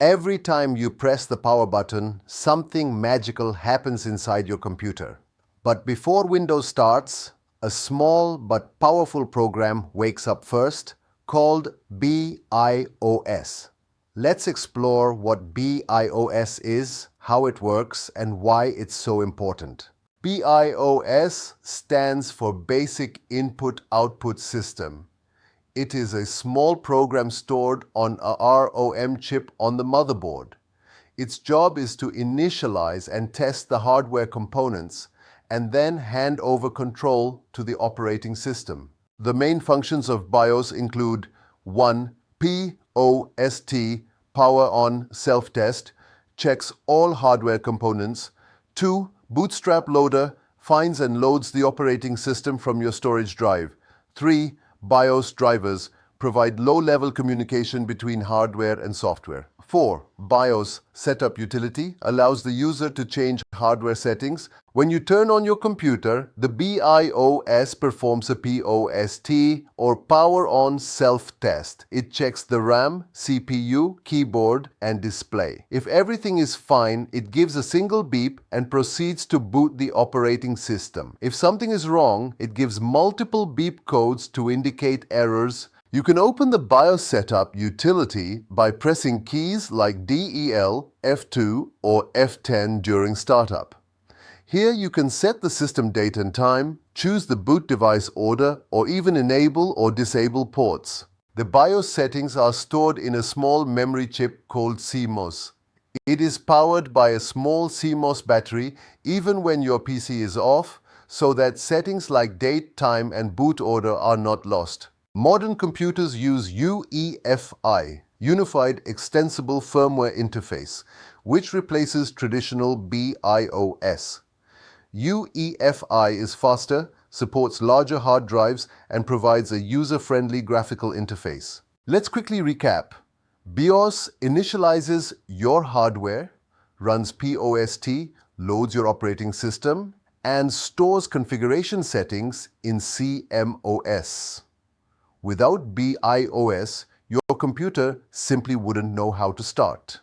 Every time you press the power button, something magical happens inside your computer. But before Windows starts, a small but powerful program wakes up first, called BIOS. Let's explore what BIOS is, how it works, and why it's so important. BIOS stands for Basic Input-Output System. It is a small program stored on a ROM chip on the motherboard. Its job is to initialize and test the hardware components and then hand over control to the operating system. The main functions of BIOS include 1. POST, Power On Self-Test, checks all hardware components. 2. Bootstrap Loader, finds and loads the operating system from your storage drive. 3. BIOS drivers, provide low-level communication between hardware and software. 4. BIOS Setup Utility allows the user to change hardware settings. When you turn on your computer, the BIOS performs a POST or Power On Self-Test. It checks the RAM, CPU, keyboard, and display. If everything is fine, it gives a single beep and proceeds to boot the operating system. If something is wrong, it gives multiple beep codes to indicate errors. You can open the BIOS Setup utility by pressing keys like DEL, F2, or F10 during startup. Here you can set the system date and time, choose the boot device order, or even enable or disable ports. The BIOS settings are stored in a small memory chip called CMOS. It is powered by a small CMOS battery even when your PC is off, so that settings like date, time, and boot order are not lost. Modern computers use UEFI, Unified Extensible Firmware Interface, which replaces traditional BIOS. UEFI is faster, supports larger hard drives, and provides a user-friendly graphical interface. Let's quickly recap. BIOS initializes your hardware, runs POST, loads your operating system, and stores configuration settings in CMOS. Without BIOS, your computer simply wouldn't know how to start.